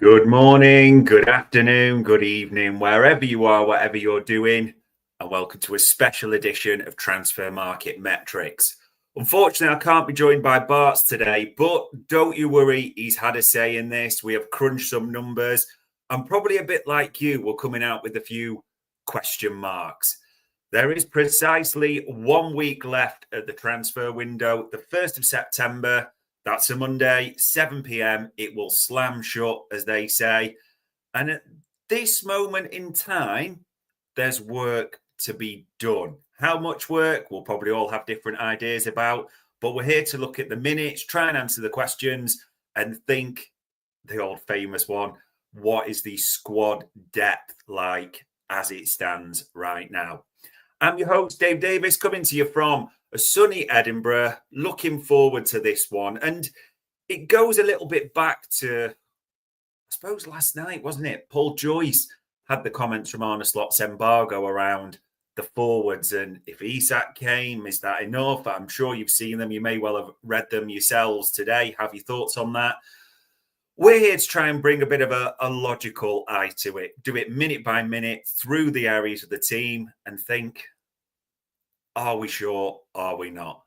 Good morning, good afternoon, good evening, wherever you are, whatever you're doing, and welcome to a special edition of Transfer Market Metrics. Unfortunately, I can't be joined by Bart's today, but don't you worry, he's had a say in this. We have crunched some numbers, and probably a bit like you, we're coming out with a few question marks. There is precisely 1 week left at the transfer window, the 1st of September. That's a Monday, 7 p.m. It will slam shut, as they say. And at this moment in time, there's work to be done. How much work? We'll probably all have different ideas about. But we're here to look at the minutes, try and answer the questions, and think the old famous one. What is the squad depth like as it stands right now? I'm your host, Dave Davis, coming to you from a sunny Edinburgh. Looking forward to this one. And it goes a little bit back to, I suppose, last night, wasn't it? Paul Joyce had the comments from Arne Slot's embargo around the forwards. And if Isak came, is that enough? I'm sure you've seen them. You may well have read them yourselves today. Have your thoughts on that? We're here to try and bring a bit of a logical eye to it. Do it minute by minute through the areas of the team and think, are we sure? Are we not?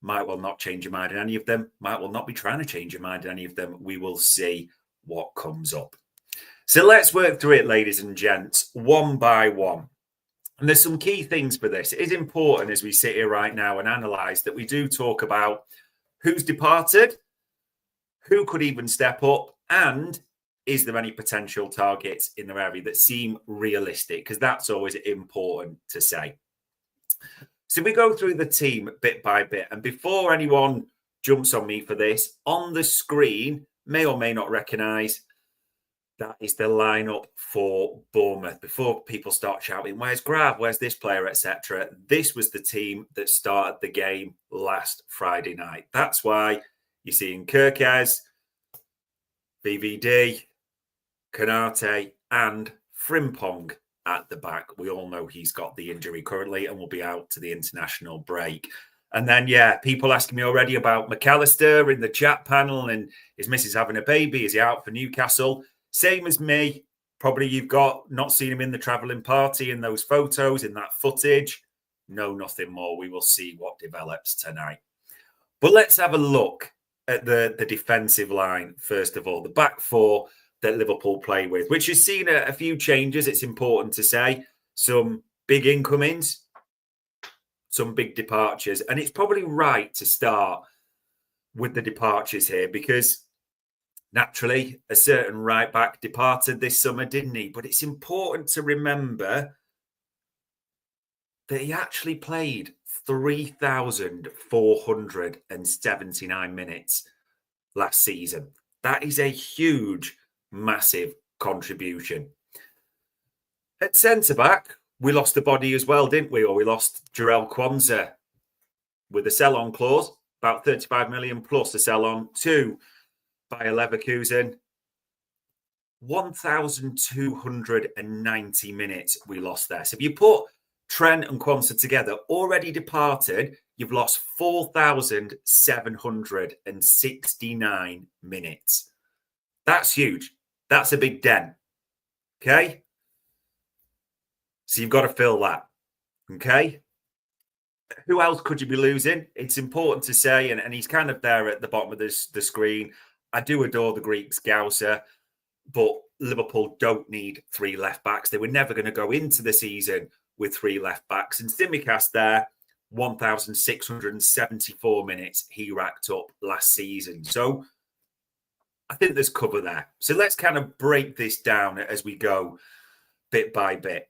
Might well not change your mind in any of them. Might well not be trying to change your mind in any of them. We will see what comes up. So let's work through it, ladies and gents, one by one. And there's some key things for this. It is important as we sit here right now and analyse that we do talk about who's departed, who could even step up, and is there any potential targets in their area that seem realistic? Because that's always important to say. So we go through the team bit by bit. And before anyone jumps on me for this, on the screen, may or may not recognise, that is the lineup for Bournemouth. Before people start shouting, where's Grab, where's this player, etc. This was the team that started the game last Friday night. That's why you're seeing Kirkes, VVD, Konate and Frimpong at the back. We all know he's got the injury currently and will be out to the international break. And then, people asking me already about McAllister in the chat panel and is Mrs. having a baby? Is he out for Newcastle? Same as me. Probably you've not seen him in the travelling party in those photos, in that footage. No, nothing more. We will see what develops tonight. But let's have a look at the defensive line, first of all. The back four that Liverpool play with, which has seen a few changes, it's important to say. Some big incomings, some big departures. And it's probably right to start with the departures here because naturally a certain right back departed this summer, didn't he? But it's important to remember that he actually played 3,479 minutes last season. That is a huge, massive contribution. At centre-back, we lost a body as well, didn't we? Or we lost Jarell Quansah with a sell-on clause, about 35 million plus a sell-on to Bayer Leverkusen. 1,290 minutes we lost there. So if you put Trent and Quansah together, already departed, you've lost 4,769 minutes. That's huge. That's a big dent. Okay? So you've got to fill that. Okay? Who else could you be losing? It's important to say, and he's kind of there at the bottom of the screen. I do adore the Greeks, Gausa, but Liverpool don't need three left-backs. They were never going to go into the season with three left-backs. And Tsimikas there, 1,674 minutes he racked up last season. So I think there's cover there. So let's kind of break this down as we go bit by bit.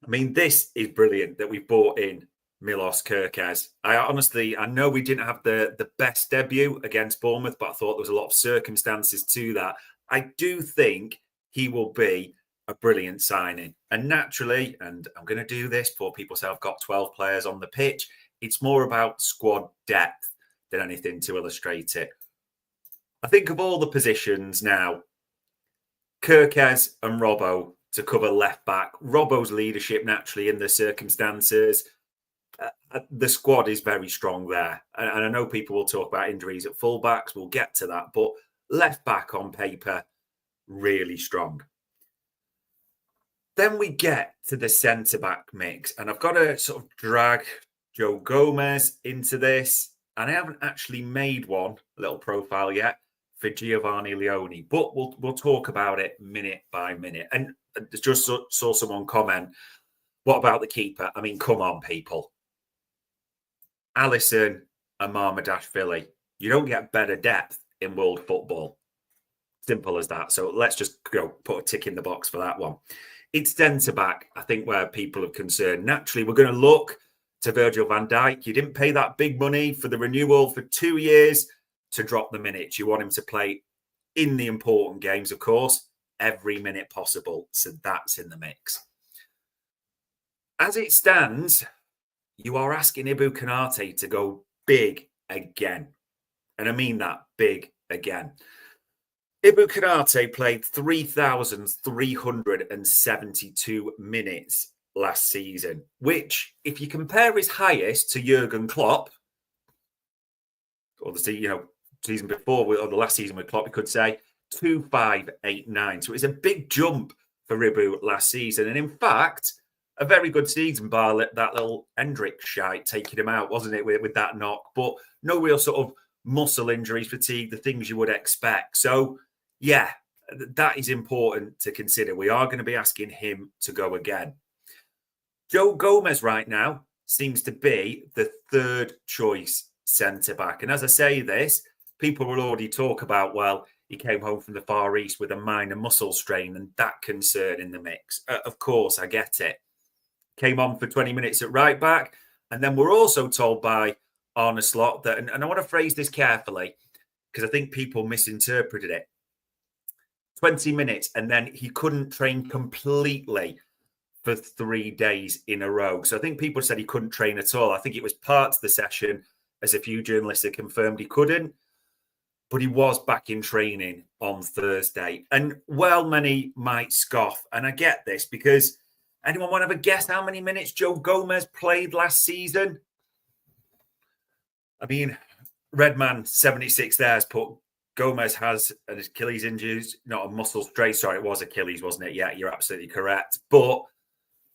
I mean, this is brilliant that we brought in Milos Kerkez. I know we didn't have the best debut against Bournemouth, but I thought there was a lot of circumstances to that. I do think he will be a brilliant signing. And naturally, and I'm going to do this before people say I've got 12 players on the pitch, it's more about squad depth than anything to illustrate it. I think of all the positions now, Kerkez and Robbo to cover left back. Robbo's leadership naturally in the circumstances. The squad is very strong there. And I know people will talk about injuries at fullbacks. We'll get to that. But left back on paper, really strong. Then we get to the centre-back mix, and I've got to sort of drag Joe Gomez into this, and I haven't actually made a little profile yet for Giovanni Leone, but we'll talk about it minute by minute. And just saw someone comment, what about the keeper? I mean, come on, people. Alisson and Marmadashvili. You don't get better depth in world football. Simple as that. So let's just put a tick in the box for that one. It's centre-back, I think, where people are concerned. Naturally, we're going to look to Virgil van Dijk. You didn't pay that big money for the renewal for 2 years to drop the minutes. You want him to play in the important games, of course, every minute possible. So that's in the mix. As it stands, you are asking Ibou Konate to go big again. And I mean that, big again. Ibou Konate played 3,372 minutes last season, which, if you compare his highest to Jurgen Klopp, or the season before, or the last season with Klopp, you could say 2,589. So it's a big jump for Ibou last season. And in fact, a very good season, bar that little Hendrick shite taking him out, wasn't it, with that knock? But no real sort of muscle injuries, fatigue, the things you would expect. So, yeah, that is important to consider. We are going to be asking him to go again. Joe Gomez right now seems to be the third choice centre-back. And as I say this, people will already talk about, well, he came home from the Far East with a minor muscle strain and that concern in the mix. Of course, I get it. Came on for 20 minutes at right back. And then we're also told by Arne Slot that, and I want to phrase this carefully because I think people misinterpreted it. 20 minutes and then he couldn't train completely for 3 days in a row. So I think people said he couldn't train at all. I think it was part of the session, as a few journalists have confirmed he couldn't, but he was back in training on Thursday. And well, many might scoff. And I get this because anyone want to have a guess how many minutes Joe Gomez played last season? I mean, Redman 76 there has put Gomez has an Achilles injury, not a muscle strain. Sorry, it was Achilles, wasn't it? Yeah, you're absolutely correct. But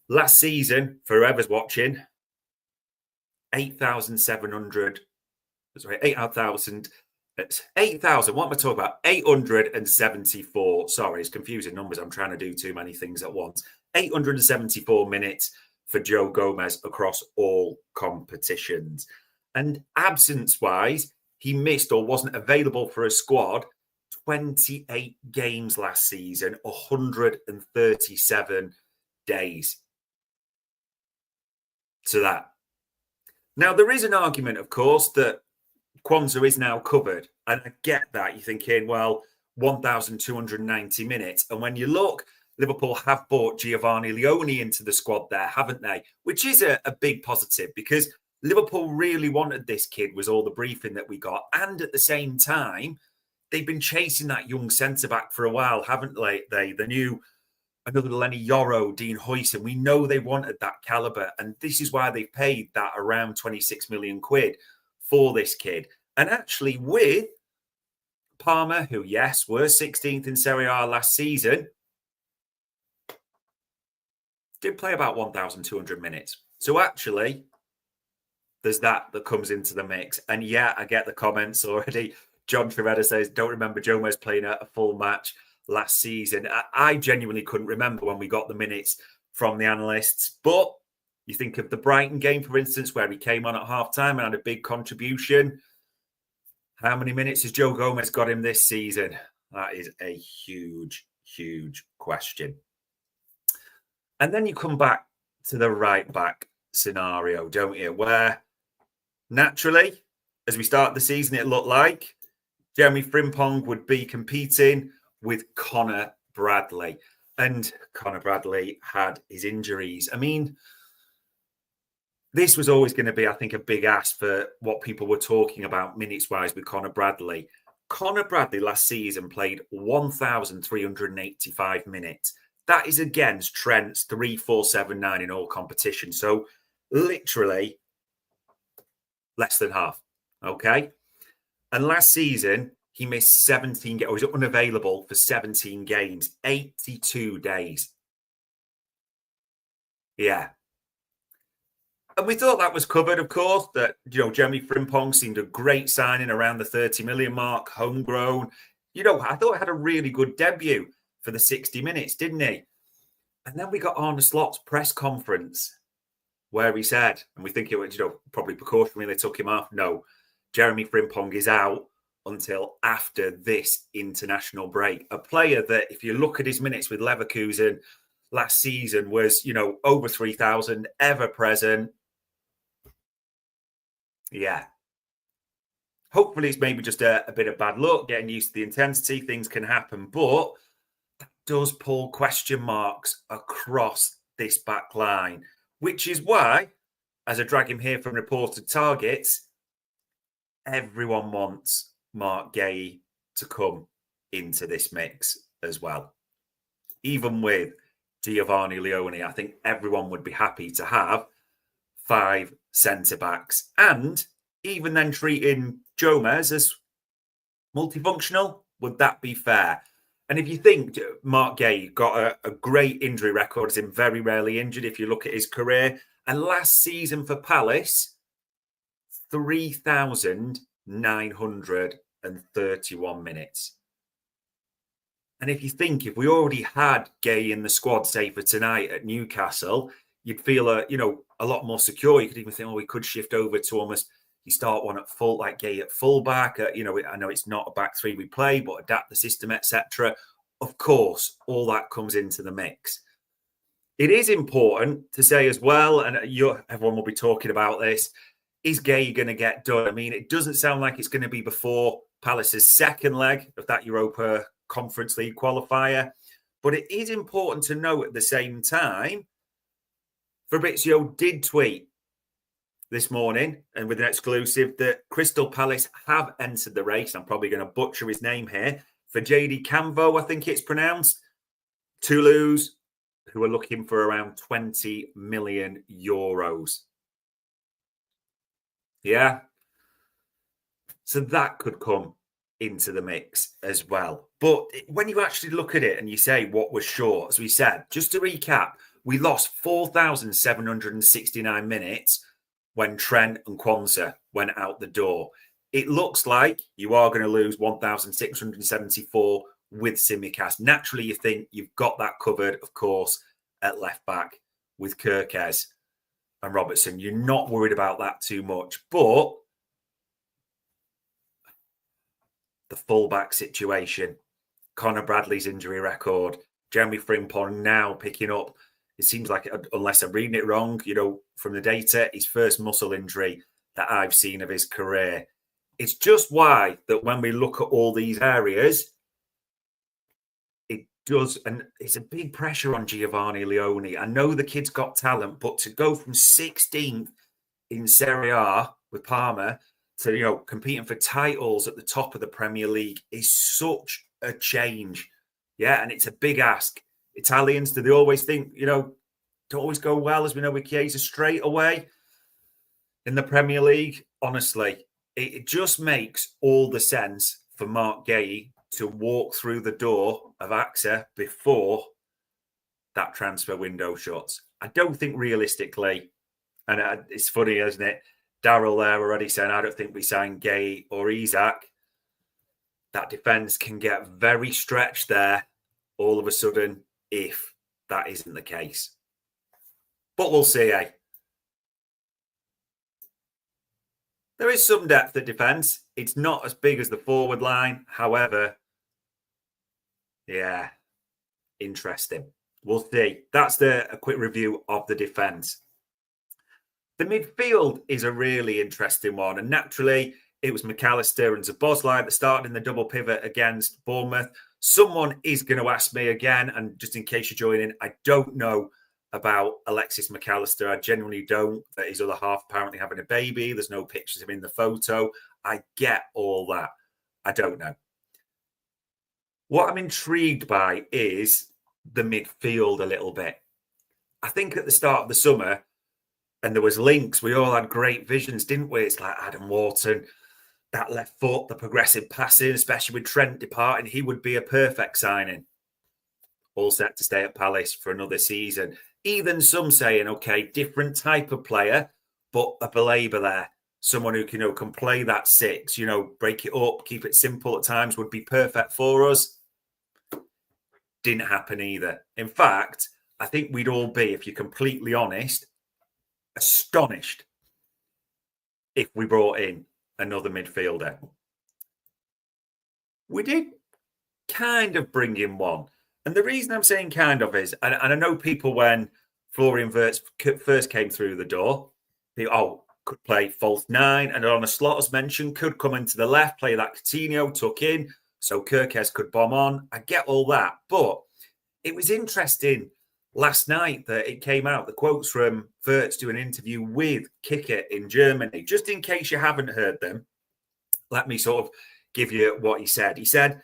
last season, for whoever's watching, 8,700. Sorry, 8,000. 8,000. What am I talking about? 874. Sorry, it's confusing numbers. I'm trying to do too many things at once. 874 minutes for Joe Gomez across all competitions. And absence-wise, he missed or wasn't available for a squad 28 games last season, 137 days. To that. Now, there is an argument, of course, that Kwanzaa is now covered. And I get that. You're thinking, well, 1,290 minutes. And when you look, Liverpool have brought Giovanni Leone into the squad there, haven't they? Which is a big positive because Liverpool really wanted this kid, was all the briefing that we got. And at the same time, they've been chasing that young centre-back for a while, haven't they? The new, another Lenny Yoro, Dean Huijsen. We know they wanted that calibre. And this is why they've paid that around 26 million quid for this kid. And actually with Parma, who, yes, were 16th in Serie A last season, did play about 1,200 minutes. So actually, there's that comes into the mix. And yeah, I get the comments already. John Trevetta says, don't remember Gomez playing a full match last season. I genuinely couldn't remember when we got the minutes from the analysts. But you think of the Brighton game, for instance, where he came on at half-time and had a big contribution. How many minutes has Joe Gomez got him this season? That is a huge, huge question. And then you come back to the right-back scenario, don't you? Where naturally, as we start the season, it looked like Jeremy Frimpong would be competing with Connor Bradley. And Connor Bradley had his injuries. I mean, this was always going to be, I think, a big ask for what people were talking about minutes-wise with Connor Bradley. Connor Bradley last season played 1,385 minutes. That is against Trent's 3,479 in all competitions. So literally less than half. Okay. And last season, he missed 17 games, or was unavailable for 17 games, 82 days. Yeah. And we thought that was covered, of course, that, Jeremy Frimpong seemed a great signing around the 30 million mark, homegrown. I thought he had a really good debut for the 60 minutes, didn't he? And then we got Arne Slot's press conference where he said, and we think it was, probably precautionary, they took him off. No, Jeremy Frimpong is out until after this international break. A player that, if you look at his minutes with Leverkusen last season, was, over 3,000, ever present. Yeah. Hopefully it's maybe just a bit of bad luck, getting used to the intensity. Things can happen, but that does pull question marks across this back line, which is why, as I drag him here from reported targets, everyone wants Marc Guéhi to come into this mix as well. Even with Giovanni Leone, I think everyone would be happy to have 5 centre-backs, and even then treating Gomez as multifunctional. Would that be fair? And if you think Marc Guéhi got a great injury record, he's been very rarely injured if you look at his career, and last season for Palace, 3,931 minutes. And if you think, if we already had Guéhi in the squad, say for tonight at Newcastle, you'd feel a lot more secure. You could even think, we could shift over to almost, you start one at full, like Guéhi at fullback. I know it's not a back three we play, but adapt the system, etc. Of course, all that comes into the mix. It is important to say as well, and everyone will be talking about this, is Guéhi going to get done? I mean, it doesn't sound like it's going to be before Palace's second leg of that Europa Conference League qualifier. But it is important to note at the same time, Fabrizio did tweet this morning, and with an exclusive, that Crystal Palace have entered the race. I'm probably going to butcher his name here. For JD Camvo, I think it's pronounced. Toulouse, who are looking for around 20 million euros. Yeah. So that could come into the mix as well. But when you actually look at it and you say what was short, as we said, just to recap, we lost 4,769 minutes when Trent and Kwanzaa went out the door. It looks like you are going to lose 1,674 with Tsimikas. Naturally, you think you've got that covered, of course, at left back with Kirkez and Robertson. You're not worried about that too much. But the fullback situation, Connor Bradley's injury record, Jeremy Frimpong now picking up, it seems like, unless I'm reading it wrong, from the data, his first muscle injury that I've seen of his career. It's just why that when we look at all these areas, it does, and it's a big pressure on Giovanni Leone. I know the kid's got talent, but to go from 16th in Serie A with Parma to, competing for titles at the top of the Premier League is such a change. Yeah, and it's a big ask. Italians, do they always think, don't always go well, as we know with Chiesa straight away in the Premier League? Honestly, it just makes all the sense for Marc Guéhi to walk through the door of AXA before that transfer window shuts. I don't think realistically, and it's funny, isn't it? Daryl there already saying, I don't think we sign Guéhi or Isak. That defence can get very stretched there all of a sudden if that isn't the case. But we'll see, eh? There is some depth at defence. It's not as big as the forward line. However, yeah, interesting. We'll see. That's a quick review of the defence. The midfield is a really interesting one. And naturally, it was McAllister and Szoboszlai that started in the double pivot against Bournemouth. Someone is going to ask me again, and just in case you're joining, I don't know about Alexis McAllister. I genuinely don't. That his other half apparently having a baby. There's no pictures of him in the photo. I get all that. I don't know. What I'm intrigued by is the midfield a little bit. I think at the start of the summer, and there was links, we all had great visions, didn't we? It's like Adam Wharton, that left foot, the progressive passing, especially with Trent departing, he would be a perfect signing. All set to stay at Palace for another season. Even some saying, okay, different type of player, but a belabor there. Someone who can play that 6, break it up, keep it simple at times would be perfect for us. Didn't happen either. In fact, I think we'd all be, if you're completely honest, astonished if we brought in another midfielder. We did kind of bring in one. And the reason I'm saying kind of is, and I know people when Florian Wirtz first came through the door, they could play false 9, and on a slot, as mentioned, could come into the left, play that Coutinho, tuck in, so Kirkes could bomb on. I get all that. But it was interesting last night that it came out, the quotes from Wirtz doing an interview with Kicker in Germany. Just in case you haven't heard them, let me sort of give you what he said. He said,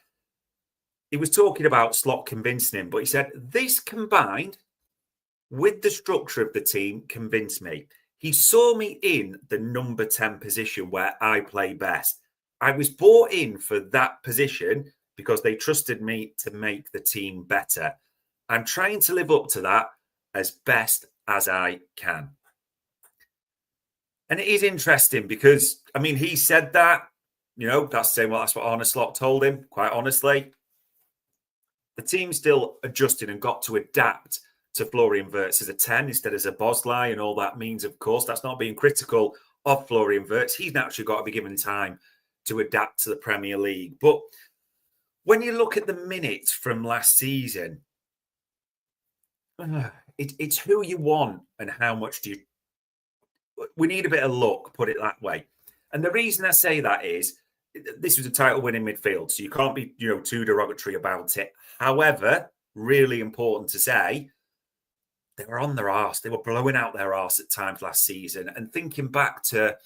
he was talking about Slot convincing him, but he said, this combined with the structure of the team convinced me. He saw me in the number 10 position where I play best. I was brought in for that position because they trusted me to make the team better. I'm trying to live up to that as best as I can. And it is interesting because, he said that, that's saying, well, that's what Arne Slot told him, quite honestly. The team's still adjusting and got to adapt to Florian Wirtz as a 10 instead as a Bosley, and all that means, of course, that's not being critical of Florian Wirtz. He's naturally got to be given time to adapt to the Premier League. But when you look at the minutes from last season, it's who you want and how much do you... We need a bit of luck, put it that way. And the reason I say that is, this was a title-winning midfield, so you can't be, too derogatory about it. However, really important to say, they were on their arse. They were blowing out their arse at times last season. And thinking back to,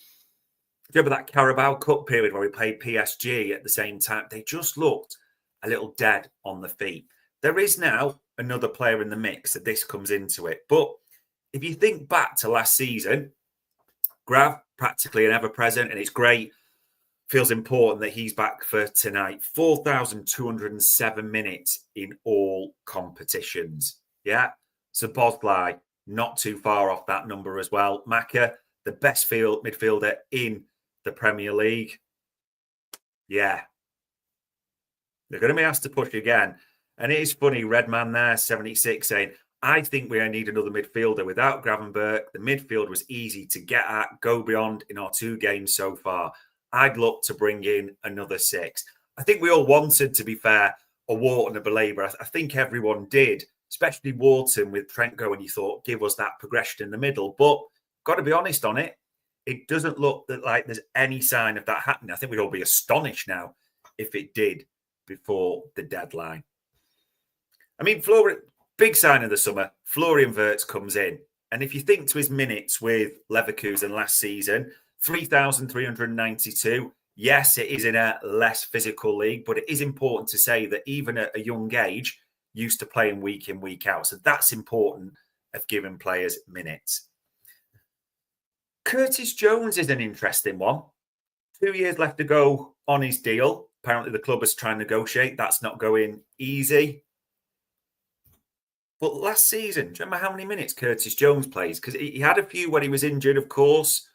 remember that Carabao Cup period where we played PSG at the same time? They just looked a little dead on the feet. There is now another player in the mix that this comes into it. But if you think back to last season, Grav, practically an ever-present, and it's great. Feels important that he's back for tonight. 4,207 minutes in all competitions. Yeah. So Bosley, not too far off that number as well. Maka, the best midfielder in the Premier League. Yeah. They're going to be asked to push again. And it is funny, Redman there, 76, saying, I think we need another midfielder. Without Gravenberg, the midfield was easy to get at, go beyond in our 2 games so far. I'd look to bring in another 6. I think we all wanted, to be fair, a Wharton, a Belabor. I think everyone did, especially Wharton with Trent going. You thought, give us that progression in the middle. But got to be honest on it, it doesn't look like there's any sign of that happening. I think we'd all be astonished now if it did before the deadline. Big sign of the summer, Florian Wirtz comes in. And if you think to his minutes with Leverkusen last season, 3,392. Yes, it is in a less physical league, but it is important to say that even at a young age, used to playing week in, week out. So that's important of giving players minutes. Curtis Jones is an interesting one. 2 years left to go on his deal. Apparently the club is trying to negotiate. That's not going easy. But last season, do you remember how many minutes Curtis Jones plays? Because he had a few when he was injured, of course.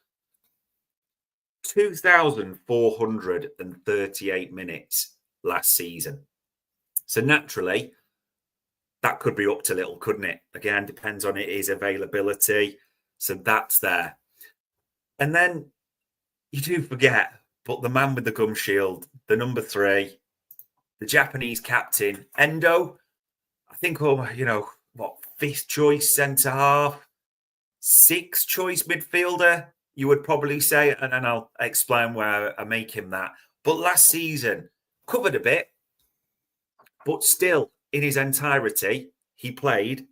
2,438 minutes last season. So naturally, that could be up to little, couldn't it? Again, depends on his availability. So that's there. And then you do forget, but the man with the gum shield, the number 3, the Japanese captain, Endo, I think, 5th choice centre-half, 6th choice midfielder, you would probably say, and then I'll explain where I make him that. But last season, covered a bit, but still, in his entirety, he played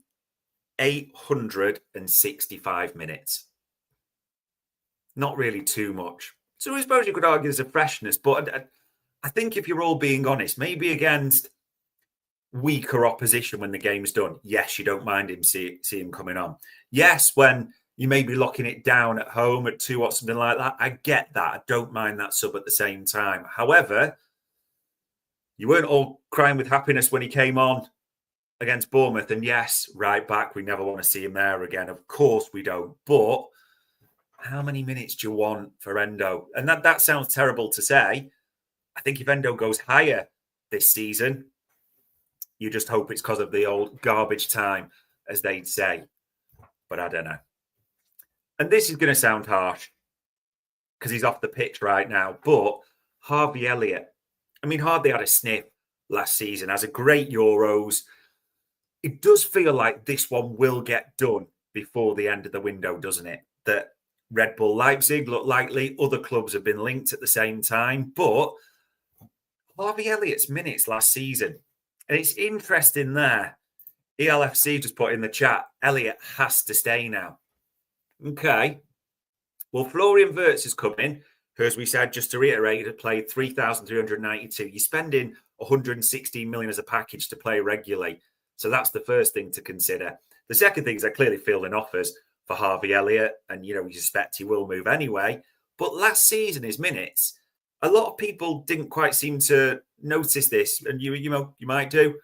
865 minutes. Not really too much. So I suppose you could argue there's a freshness, but I think if you're all being honest, maybe against weaker opposition when the game's done, yes, you don't mind him see him coming on. Yes, when You may be locking it down at home at 2 or something like that. I get that. I don't mind that sub at the same time. However, you weren't all crying with happiness when he came on against Bournemouth. And yes, right back, we never want to see him there again. Of course we don't. But how many minutes do you want for Endo? And that sounds terrible to say. I think if Endo goes higher this season, you just hope it's because of the old garbage time, as they'd say. But I don't know. And this is going to sound harsh because he's off the pitch right now. But Harvey Elliott, I mean, hardly had a sniff last season. Has a great Euros. It does feel like this one will get done before the end of the window, doesn't it? That Red Bull Leipzig look likely. Other clubs have been linked at the same time. But Harvey Elliott's minutes last season, and it's interesting there. ELFC just put in the chat, Elliott has to stay now. Okay. Well, Florian Wirtz is coming, who, as we said, just to reiterate, had played 3,392. You're spending 116 million as a package to play regularly. So that's the first thing to consider. The second thing is they're clearly fielding offers for Harvey Elliott, and, you suspect he will move anyway. But last season, his minutes, a lot of people didn't quite seem to notice this, and you might do.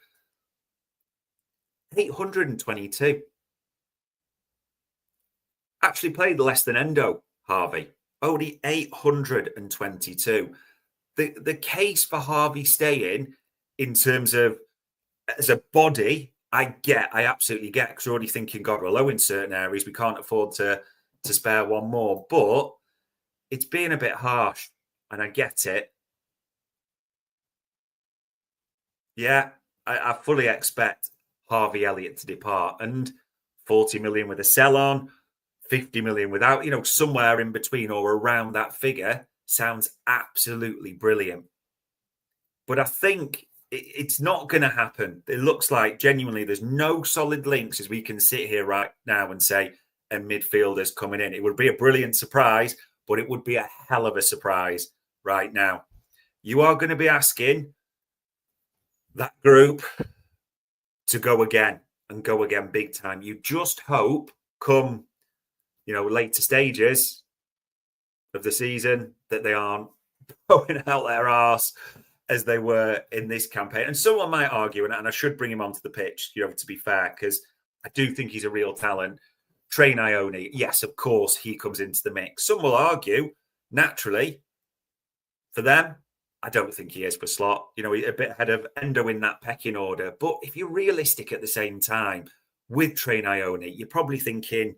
822. Actually played less than Endo, Harvey. Only 822. The case for Harvey staying in terms of as a body, I absolutely get, because we're already thinking, God, we're low in certain areas. We can't afford to spare one more. But it's being a bit harsh, and I get it. Yeah, I fully expect Harvey Elliott to depart, and 40 million with a sell on, 50 million without, somewhere in between or around that figure sounds absolutely brilliant. But I think it's not going to happen. It looks like genuinely there's no solid links as we can sit here right now and say a midfielder's coming in. It would be a brilliant surprise, but it would be a hell of a surprise right now. You are going to be asking that group to go again and go again big time. You just hope come, later stages of the season that they aren't going out their arse as they were in this campaign. And someone might argue, and I should bring him onto the pitch, to be fair, because I do think he's a real talent. Trey Ione, yes, of course, he comes into the mix. Some will argue, naturally, for them, I don't think he is for Slot. A bit ahead of Endo in that pecking order. But if you're realistic at the same time with Trey Ione, you're probably thinking,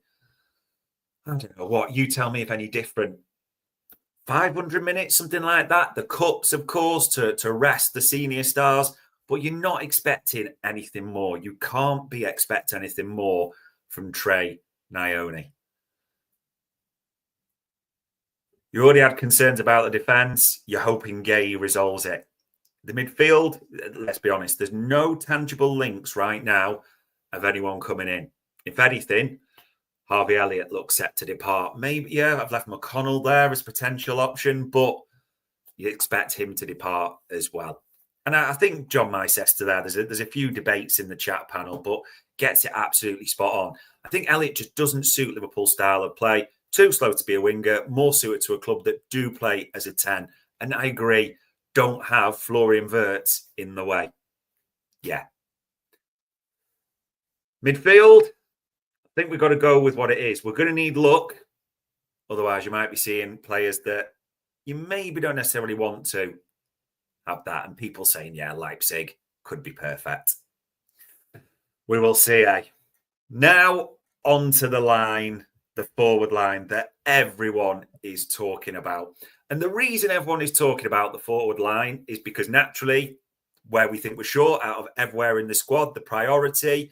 I don't know what, you tell me if any different. 500 minutes, something like that. The cups, of course, to rest the senior stars, but you're not expecting anything more. You can't be expect anything more from Trey Ione. You already had concerns about the defence. You're hoping Gay resolves it. The midfield, let's be honest, there's no tangible links right now of anyone coming in. If anything, Harvey Elliott looks set to depart. Maybe, yeah, I've left McConnell there as potential option, but you expect him to depart as well. And I think John Mycester there, there's a few debates in the chat panel, but gets it absolutely spot on. I think Elliott just doesn't suit Liverpool's style of play. Too slow to be a winger, more suited to a club that do play as a 10. And I agree, don't have Florian Wirtz in the way. Yeah. Midfield, I think we've got to go with what it is. We're going to need luck. Otherwise, you might be seeing players that you maybe don't necessarily want to have that. And people saying, yeah, Leipzig could be perfect. We will see, eh? Now, onto the line, the forward line that everyone is talking about. And the reason everyone is talking about the forward line is because naturally, where we think we're short out of everywhere in the squad, the priority,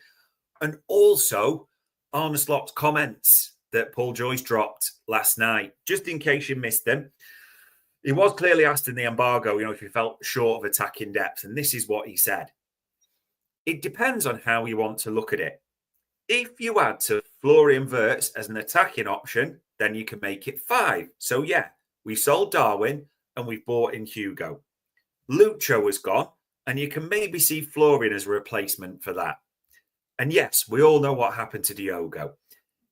and also Arne Slot's comments that Paul Joyce dropped last night, just in case you missed them. He was clearly asked in the embargo, if he felt short of attacking depth. And this is what he said. It depends on how you want to look at it. If you add to Florian Wirtz as an attacking option, then you can make it 5. So, yeah, we sold Darwin and we've bought in Hugo. Lucho has gone, and you can maybe see Florian as a replacement for that. And yes, we all know what happened to Diogo.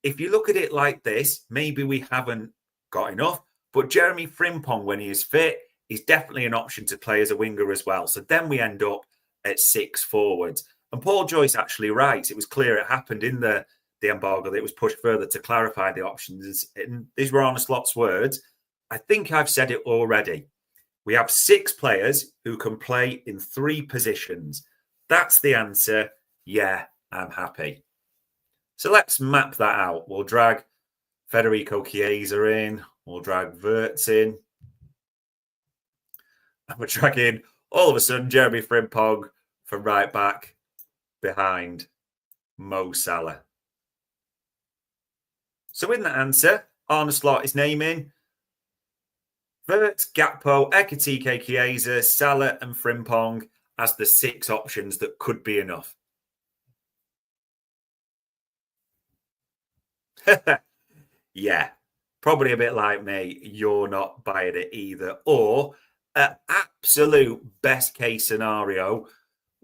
if you look at it like this, maybe we haven't got enough. But Jeremy Frimpong, when he is fit, is definitely an option to play as a winger as well. So then we end up at 6 forwards. And Paul Joyce actually writes, it was clear it happened in the embargo that it was pushed further to clarify the options. And these were Arne Slot's words. I think I've said it already. We have 6 players who can play in 3 positions. That's the answer. Yeah, I'm happy. So let's map that out. We'll drag Federico Chiesa in. We'll drag Wirtz in. And we're dragging, all of a sudden, Jeremy Frimpong from right back behind Mo Salah. So in that answer, Arne Slot is naming Wirtz, Gakpo, Ekitike, Chiesa, Salah and Frimpong as the 6 options that could be enough. Yeah, probably a bit like me. You're not buying it either. Or absolute best case scenario,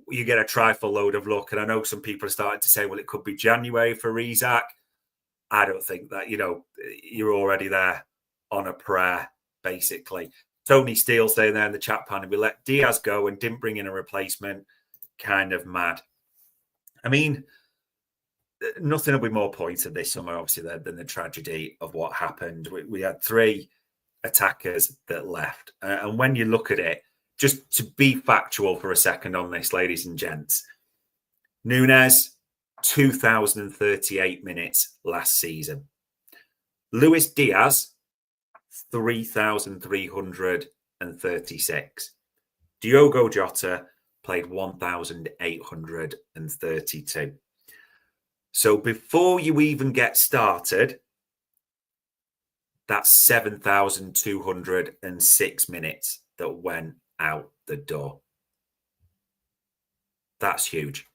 you get a trifle load of luck. And I know some people are starting to say, well, it could be January for Isak. I don't think that, you're already there on a prayer, basically. Tony Steele saying there in the chat panel, we let Diaz go and didn't bring in a replacement. Kind of mad. I mean, nothing will be more pointed this summer, obviously, than the tragedy of what happened. We had 3 attackers that left. And when you look at it, just to be factual for a second on this, ladies and gents, Núñez, 2,038 minutes last season. Luis Diaz, 3,336. Diogo Jota played 1,832. So before you even get started, that's 7,206 minutes that went out the door. That's huge.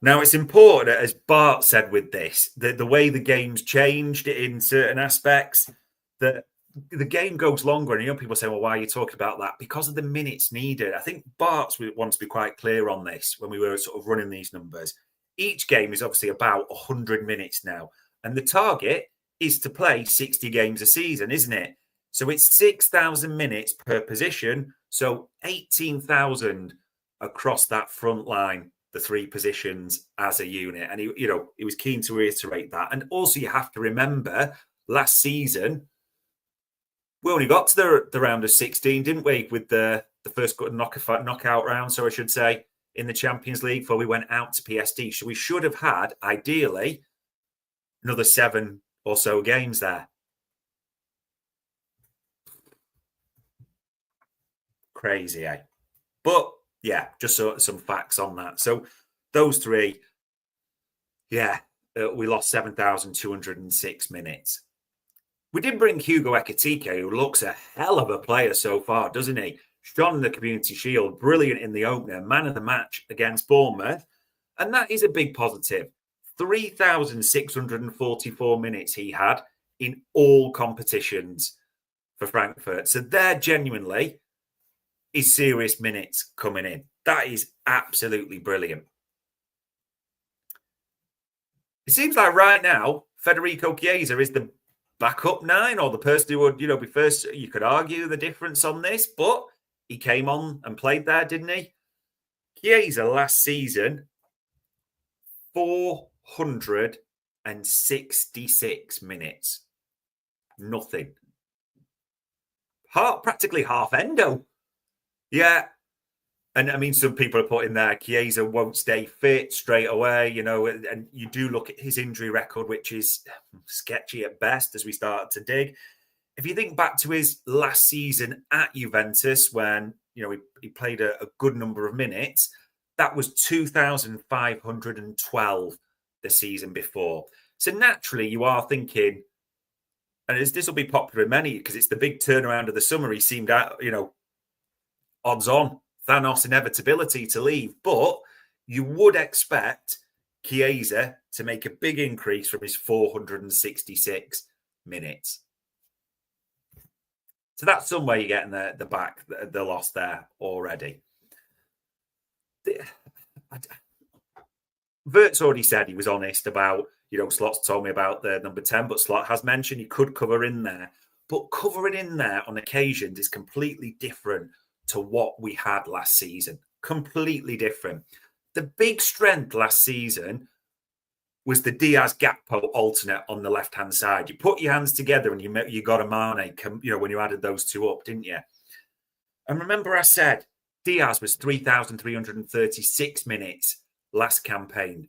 Now, it's important, as Bart said with this, that the way the game's changed in certain aspects, that the game goes longer. And people say, well, why are you talking about that? Because of the minutes needed. I think Bart wants to be quite clear on this when we were sort of running these numbers. Each game is obviously about 100 minutes now. And the target is to play 60 games a season, isn't it? So it's 6,000 minutes per position. So 18,000 across that front line, the 3 positions as a unit. And he was keen to reiterate that. And also you have to remember last season, we only got to the round of 16, didn't we? With the first knockout round, so I should say, in the Champions League before we went out to PSD. So we should have had, ideally, another 7 or so games there. Crazy, eh? But, yeah, just some facts on that. So those 3, we lost 7,206 minutes. We did bring Hugo Ekitike, who looks a hell of a player so far, doesn't he? Shone in the Community Shield, brilliant in the opener, man of the match against Bournemouth. And that is a big positive. 3,644 minutes he had in all competitions for Frankfurt. So there genuinely is serious minutes coming in. That is absolutely brilliant. It seems like right now, Federico Chiesa is the backup 9 or the person who would, be first. You could argue the difference on this, but he came on and played there, didn't he? Chiesa last season, 466 minutes. Nothing. Practically half endo. Yeah. And I mean, some people are putting there, Chiesa won't stay fit straight away, and you do look at his injury record, which is sketchy at best as we start to dig. If you think back to his last season at Juventus, when, he played a good number of minutes, that was 2,512 the season before. So naturally, you are thinking, and this will be popular in many, because it's the big turnaround of the summer. He seemed, odds on, Thanos inevitability to leave. But you would expect Chiesa to make a big increase from his 466 minutes. So that's some way you're getting the loss there already. Wirtz already said he was honest about, Slot's told me about the number 10, but Slot has mentioned he could cover in there. But covering in there on occasions is completely different to what we had last season. Completely different. The big strength last season was the Diaz-Gakpo alternate on the left-hand side. You put your hands together and you got a Mane, when you added those two up, didn't you? And remember I said Diaz was 3,336 minutes last campaign.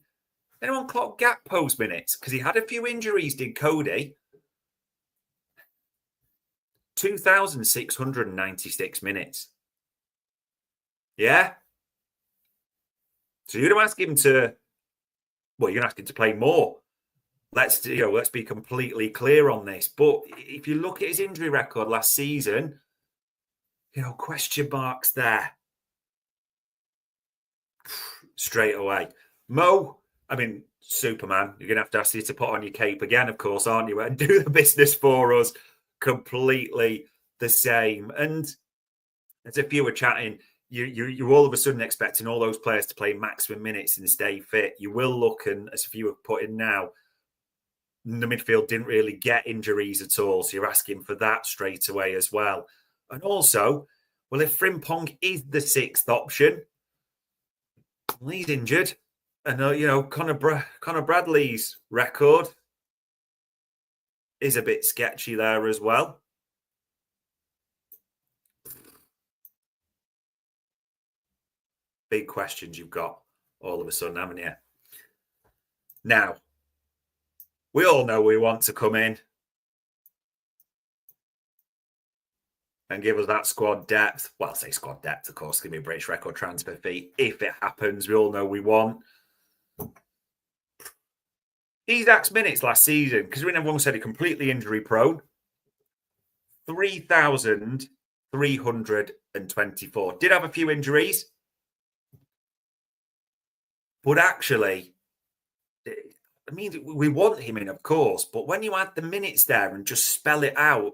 Anyone clock Gakpo's minutes? Because he had a few injuries, did Cody? 2,696 minutes. Yeah? So you're going to ask him to, you're going to ask him to play more. Let's be completely clear on this. But if you look at his injury record last season, question marks there. Straight away. Mo, Superman, you're going to have to ask you to put on your cape again, of course, aren't you? And do the business for us. Completely the same. And as a few were chatting, you're all of a sudden expecting all those players to play maximum minutes and stay fit. You will look, and as a few have put in now, the midfield didn't really get injuries at all. So you're asking for that straight away as well. And also, if Frimpong is the sixth option, he's injured. And, Connor Bradley's record is a bit sketchy there as well. Big questions you've got all of a sudden, haven't you? Now, we all know we want to come in and give us that squad depth. Well, I say squad depth, of course, give me a British record transfer fee. If it happens, we all know we want. Isak's minutes last season, because everyone said he completely injury prone, 3,324. Did have a few injuries. But actually, we want him in, of course. But when you add the minutes there and just spell it out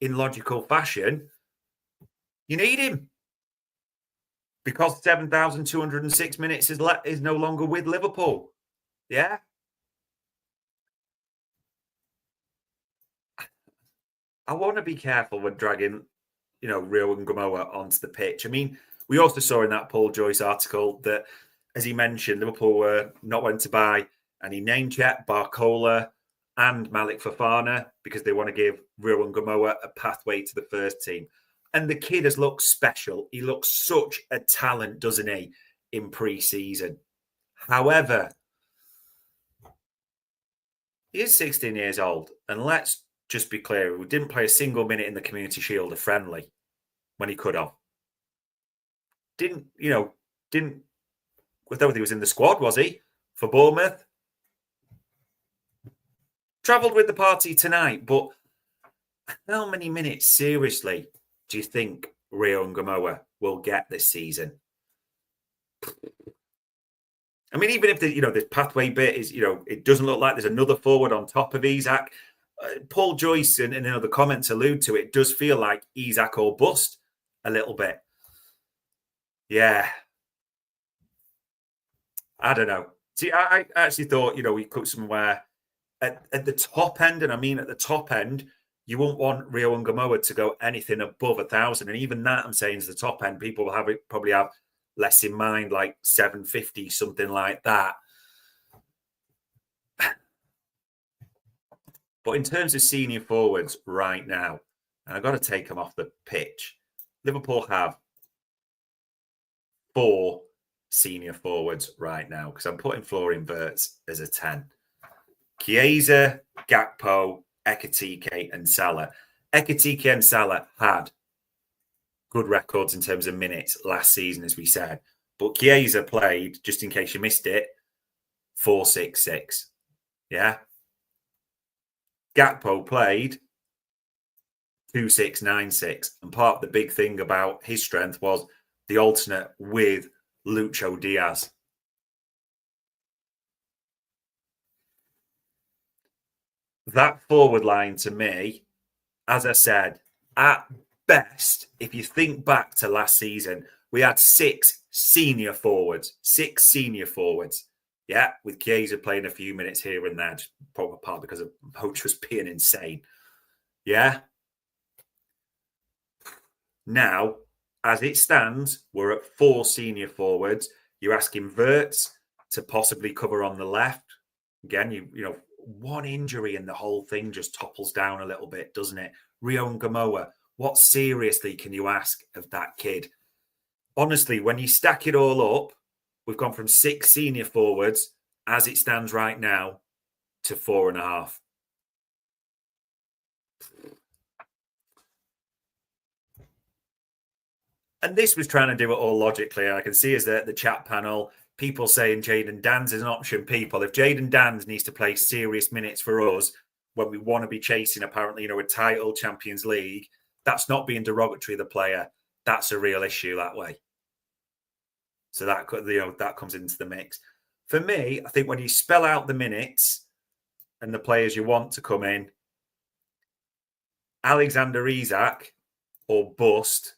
in logical fashion, you need him. Because 7,206 minutes is no longer with Liverpool. Yeah? I want to be careful when dragging, Rio and Gamoa onto the pitch. We also saw in that Paul Joyce article that, as he mentioned, Liverpool were not wanting to buy any name check, Barcola and Malik Fofana, because they want to give Rio and Gamoa a pathway to the first team. And the kid has looked special. He looks such a talent, doesn't he, in pre-season. However, he is 16 years old. And let's just be clear, he didn't play a single minute in the Community Shield, a friendly, when he could have. I don't know if he was in the squad, was he? For Bournemouth. Travelled with the party tonight, but how many minutes, seriously, do you think Rio and Gamoa will get this season? Even if the pathway bit is, it doesn't look like there's another forward on top of Isak. Paul Joyce and the comments allude to it. Does feel like Isak or bust a little bit. Yeah. I don't know. See, I actually thought, we could somewhere at the top end, and at the top end, you wouldn't want Rio and Gamoa to go anything above 1,000. And even that, I'm saying, is the top end. People will probably have less in mind, like 750, something like that. But in terms of senior forwards right now, and I've got to take them off the pitch, Liverpool have 4 senior forwards right now, because I'm putting Florian Wirtz as a 10. Chiesa, Gakpo, Ekitike and Salah. Ekitike and Salah had good records in terms of minutes last season, as we said. But Chiesa played, just in case you missed it, 4-6-6. Yeah? Gakpo played 2-6-9-6. And part of the big thing about his strength was the alternate with Lucho Diaz. That forward line to me, as I said, at best, if you think back to last season, we had 6 senior forwards. Yeah, with Chiesa playing a few minutes here and there, just probably part because of Poach was being insane. Yeah. Now, as it stands, we're at 4 senior forwards. You're asking Wirtz to possibly cover on the left. Again, you know, one injury and the whole thing just topples down a little bit, doesn't it? Rio and Gamoa, what seriously can you ask of that kid? Honestly, when you stack it all up, we've gone from 6 senior forwards as it stands right now to 4.5. And this was trying to do it all logically. I can see as the chat panel, people saying Jayden Danns is an option. People, if Jayden Danns needs to play serious minutes for us when we want to be chasing, apparently, you know, a title, Champions League, that's not being derogatory of the player. That's a real issue that way. So that, you know, that comes into the mix. For me, I think when you spell out the minutes and the players you want to come in, Alexander Isak or bust,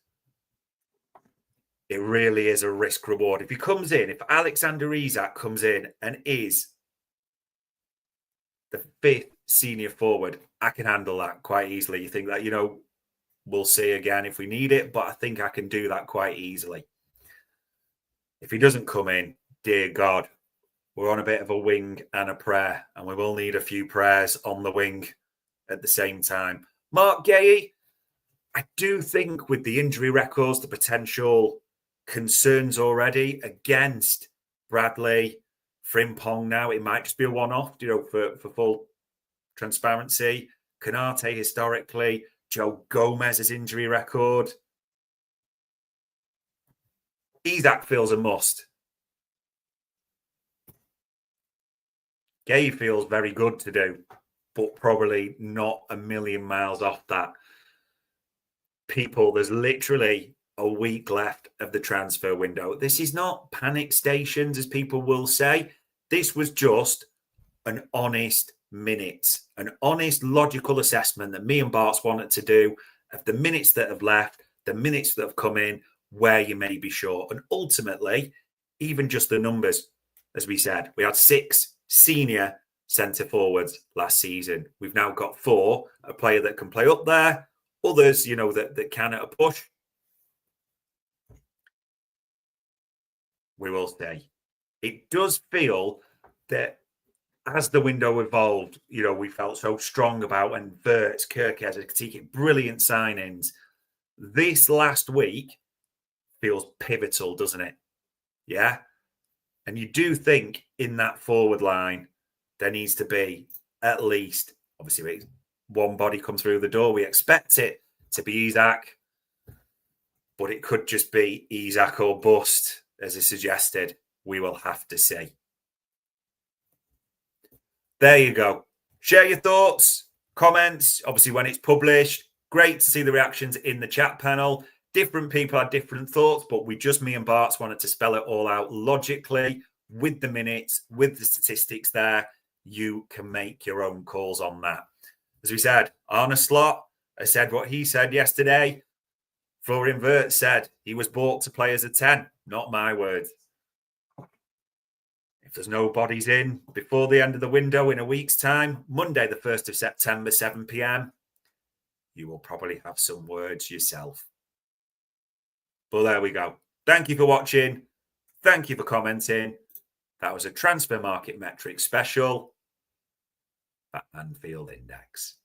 it really is a risk reward. If he comes in, if Alexander Isak comes in and is the 5th senior forward, I can handle that quite easily. You think that, you know, we'll see again if we need it, but I think I can do that quite easily. If he doesn't come in, dear God, we're on a bit of a wing and a prayer, and we will need a few prayers on the wing at the same time. Mark Gay, I do think with the injury records, the potential concerns already against Bradley, Frimpong now, it might just be a one-off, you know, for full transparency. Canate historically, Joe Gomez's injury record. Isak feels a must. Gay feels very good to do, but probably not a million miles off that. People, there's literally a week left of the transfer window. This is not panic stations, as people will say. This was just an honest minutes, an honest, logical assessment that me and Bart's wanted to do of the minutes that have left, the minutes that have come in, where you may be short. And ultimately, even just the numbers, as we said, we had 6 senior centre forwards last season. We've now got 4, a player that can play up there, others, you know, that can at a push. We will see. It does feel that as the window evolved, you know, we felt so strong about, and Wirtz, Kirkes, Katiki, brilliant signings. This last week feels pivotal, doesn't it? Yeah. And you do think in that forward line, there needs to be at least, obviously, one body come through the door. We expect it to be Isak, but it could just be Isak or bust, as I suggested. We will have to see. There you go. Share your thoughts, comments, obviously, when it's published. Great to see the reactions in the chat panel. Different people had different thoughts, but me and Bart's wanted to spell it all out logically with the minutes, with the statistics there. You can make your own calls on that. As we said, Arne Slot, I said what he said yesterday. Florian Wirtz said he was bought to play as a 10. Not my words. If there's no bodies in before the end of the window in a week's time, Monday, the 1st of September, 7 p.m., you will probably have some words yourself. But there we go. Thank you for watching. Thank you for commenting. That was a transfer market metric special at Anfield Index.